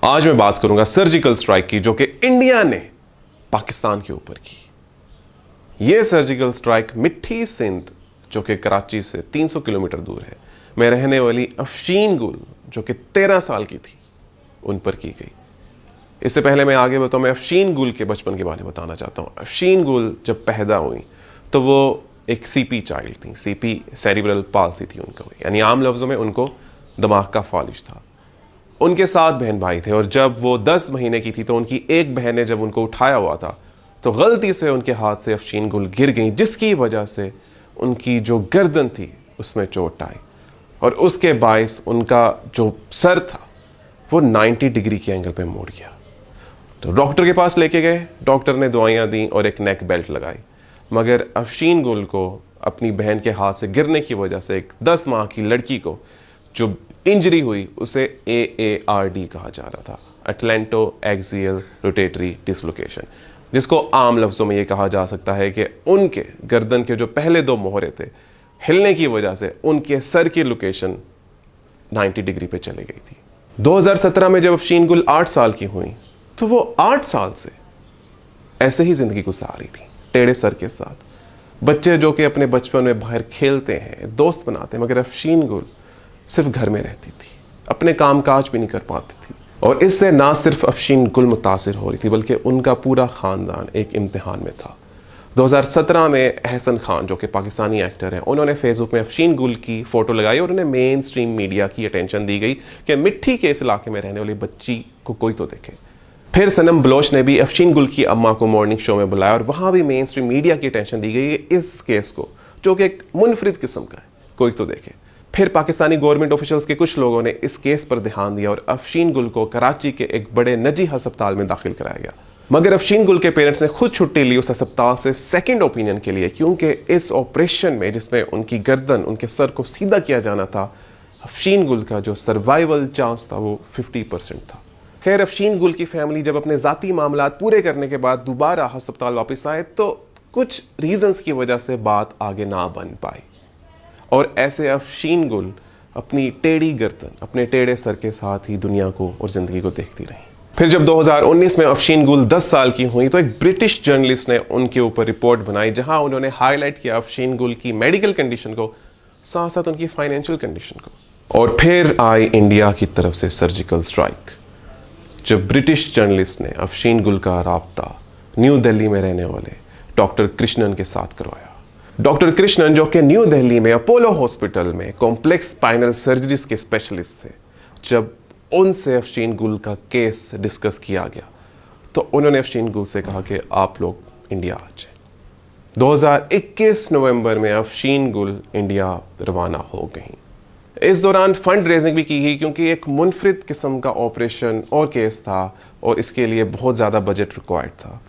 आज मैं बात करूंगा सर्जिकल स्ट्राइक की, जो कि इंडिया ने पाकिस्तान के ऊपर की। यह सर्जिकल स्ट्राइक मिठी सिंध, जो कि कराची से 300 किलोमीटर दूर है, में रहने वाली अफशीन गुल, जो कि 13 साल की थी, उन पर की गई। इससे पहले मैं आगे बताऊं, मैं अफशीन गुल के बचपन के बारे में बताना चाहता हूं। अफशीन गुल जब पैदा हुई तो वो एक सीपी चाइल्ड थी। सीपी सेरिब्रल पाल्सी थी उनको, यानी आम लफ्जों में उनको दिमाग का फालिज था। उनके 7 बहन भाई थे और जब वो 10 महीने की थी तो उनकी एक बहन ने जब उनको उठाया हुआ था तो गलती से उनके हाथ से अफशीन गुल गिर गई, जिसकी वजह से उनकी जो गर्दन थी उसमें चोट आई और उसके बायस उनका जो सर था वो 90 डिग्री के एंगल पे मुड़ गया। तो डॉक्टर के पास लेके गए, डॉक्टर ने दवाइयां दी और एक नेक बेल्ट लगाई, मगर अफशीन गुल को अपनी बहन के हाथ से गिरने की वजह से एक 10 माह की लड़की को जो इंजरी हुई उसे AARD कहा जा रहा था, अटलेंटो एक्सियल रोटेटरी डिसलोकेशन, जिसको आम लफ्जों में यह कहा जा सकता है कि उनके गर्दन के जो पहले 2 मोहरे थे हिलने की वजह से उनके सर की लोकेशन 90 डिग्री पे चली गई थी। 2017 में जब अफशीन गुल 8 साल की हुई तो वो 8 साल से ऐसे ही जिंदगी गुजार रही थी, टेढ़े सर के साथ। बच्चे जो कि अपने बचपन में बाहर खेलते हैं, दोस्त बनाते हैं, मगर अफशीन गुल सिर्फ घर में रहती थी, अपने काम काज भी नहीं कर पाती थी। और इससे ना सिर्फ अफशीन गुल मुतासिर हो रही थी बल्कि उनका पूरा खानदान एक इम्तिहान में था। 2017 में अहसन खान, जो कि पाकिस्तानी एक्टर हैं, उन्होंने फेसबुक में अफशीन गुल की फोटो लगाई और उन्हें मेन स्ट्रीम मीडिया की अटेंशन दी गई कि मिट्टी के इस इलाके में रहने वाली बच्ची को कोई तो देखे। फिर सनम बलोच ने भी अफशीन गुल की अम्मा को मॉर्निंग शो में बुलाया और वहां भी मेन स्ट्रीम मीडिया की अटेंशन दी गई इस केस को, जो कि एक मुनफरिद किस्म का है, कोई तो देखे। फिर पाकिस्तानी गवर्नमेंट ऑफिशियल्स के कुछ लोगों ने इस केस पर ध्यान दिया और अफशीन गुल को कराची के एक बड़े निजी अस्पताल में दाखिल कराया गया। मगर अफशीन गुल के पेरेंट्स ने खुद छुट्टी ली उस अस्पताल से सेकंड ओपिनियन के लिए, क्योंकि इस ऑपरेशन में जिसमें उनकी गर्दन, उनके सर को सीधा किया जाना था, अफशीन गुल का जो सर्वाइवल चांस था वो 50% था। खैर, अफशीन गुल की फैमिली जब अपने जाती मामलात पूरे करने के बाद दोबारा अस्पताल वापस आए तो कुछ रीजंस की वजह से बात आगे ना बन पाई और ऐसे अफशीन गुल अपनी टेढ़ी गर्दन, अपने टेढ़े सर के साथ ही दुनिया को और जिंदगी को देखती रही। फिर जब 2019 में अफशीन गुल 10 साल की हुई तो एक ब्रिटिश जर्नलिस्ट ने उनके ऊपर रिपोर्ट बनाई, जहां उन्होंने हाईलाइट किया अफशीन गुल की मेडिकल कंडीशन को, साथ साथ उनकी फाइनेंशियल कंडीशन को। और फिर आई इंडिया की तरफ से सर्जिकल स्ट्राइक, जब ब्रिटिश जर्नलिस्ट ने अफशीन गुल का राब्ता न्यू दिल्ली में रहने वाले डॉक्टर कृष्णन के साथ करवाया। डॉक्टर कृष्णन, जो कि न्यू दिल्ली में अपोलो हॉस्पिटल में कॉम्प्लेक्स स्पाइनल सर्जरीज के स्पेशलिस्ट थे, जब उनसे अफशीन गुल का केस डिस्कस किया गया तो उन्होंने अफशीन गुल से कहा कि आप लोग इंडिया आ जाए। 2021 नवंबर में अफशीन गुल इंडिया रवाना हो गई। इस दौरान फंड रेजिंग भी की गई, क्योंकि एक मुनफरिद किस्म का ऑपरेशन और केस था और इसके लिए बहुत ज़्यादा बजट रिक्वायर्ड था।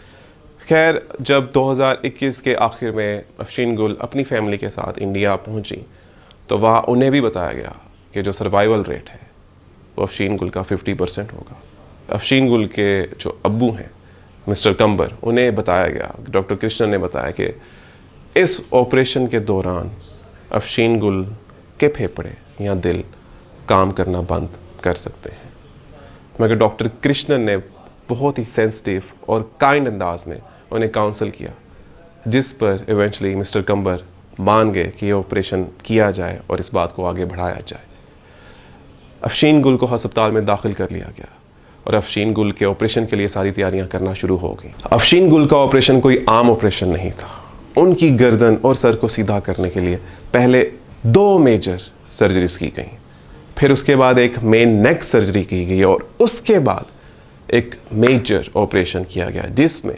खैर, जब 2021 के आखिर में अफशीन गुल अपनी फैमिली के साथ इंडिया पहुंची तो वहाँ उन्हें भी बताया गया कि जो सर्वाइवल रेट है वो अफशीन गुल का 50% होगा। अफशीन गुल के जो अब्बू हैं मिस्टर कंबर, उन्हें बताया गया, डॉक्टर कृष्णन ने बताया कि इस ऑपरेशन के दौरान अफशीन गुल के फेफड़े या दिल काम करना बंद कर सकते हैं। मगर डॉक्टर कृष्णन ने बहुत ही सेंसिटिव और काइंड अंदाज में उन्हें काउंसल किया, जिस पर इवेंचुअली मिस्टर कंबर मान गए कि यह ऑपरेशन किया जाए और इस बात को आगे बढ़ाया जाए। अफशीन गुल को अस्पताल में दाखिल कर लिया गया और अफशीन गुल के ऑपरेशन के लिए सारी तैयारियां करना शुरू हो गई। अफशीन गुल का ऑपरेशन कोई आम ऑपरेशन नहीं था। उनकी गर्दन और सर को सीधा करने के लिए पहले 2 मेजर सर्जरीज की गई, फिर उसके बाद एक मेन नेक सर्जरी की गई और उसके बाद एक मेजर ऑपरेशन किया गया, जिसमें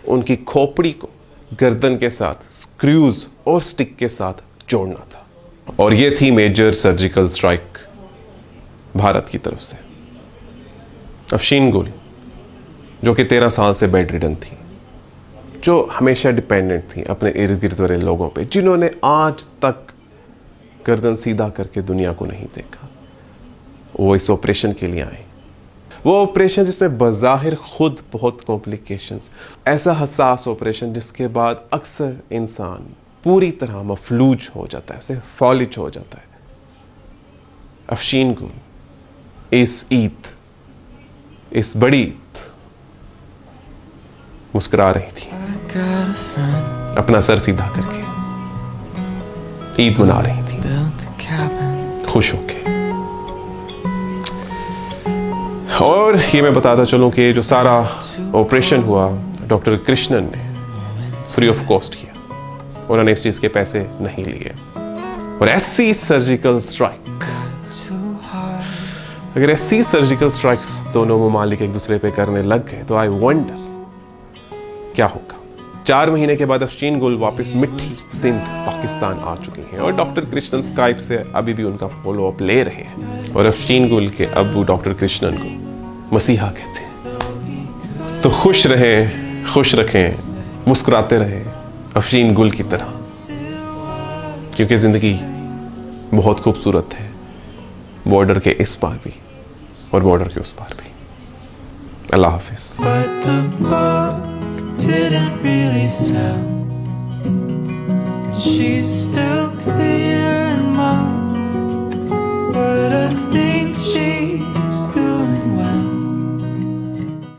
उनकी खोपड़ी को गर्दन के साथ स्क्रूज और स्टिक के साथ जोड़ना था। और यह थी मेजर सर्जिकल स्ट्राइक भारत की तरफ से। अफशीन गुल, जो कि 13 साल से बेड रिडन थी, जो हमेशा डिपेंडेंट थी अपने इर्द गिर्द वाले लोगों पे, जिन्होंने आज तक गर्दन सीधा करके दुनिया को नहीं देखा, वो इस ऑपरेशन के लिए आए। वो ऑपरेशन जिसमें बज़ाहिर खुद बहुत कॉम्प्लिकेशंस, ऐसा हसास ऑपरेशन जिसके बाद अक्सर इंसान पूरी तरह मफलूज हो जाता है, उसे फॉलिज हो जाता है। अफशीन गुल इस ईद इस बड़ी मुस्कुरा रही थी, अपना सर सीधा करके ईद मना रही थी, खुश होके। और ये मैं बताता चलूं कि जो सारा ऑपरेशन हुआ डॉक्टर कृष्णन ने फ्री ऑफ कॉस्ट किया, उन्होंने इस चीज के पैसे नहीं लिए। और ऐसी सर्जिकल स्ट्राइक, अगर ऐसी सर्जिकल स्ट्राइक्स दोनों ममालिक एक दूसरे पे करने लग गए तो आई वंडर क्या होगा। 4 महीने के बाद अफशीन गुल वापस मिठी सिंध पाकिस्तान आ चुकी हैं और डॉक्टर कृष्णन स्काइप से अभी भी उनका फॉलो अप ले रहे हैं। और अफशीन गुल के अब्बू डॉक्टर कृष्णन को मसीहा कहते हैं। तो खुश रहें, खुश रखें, मुस्कुराते रहें अफशीन गुल की तरह, क्योंकि जिंदगी बहुत खूबसूरत है, बॉर्डर के इस पार भी और बॉर्डर के उस पार भी। अल्लाह हाफिज। Didn't really sell. She's still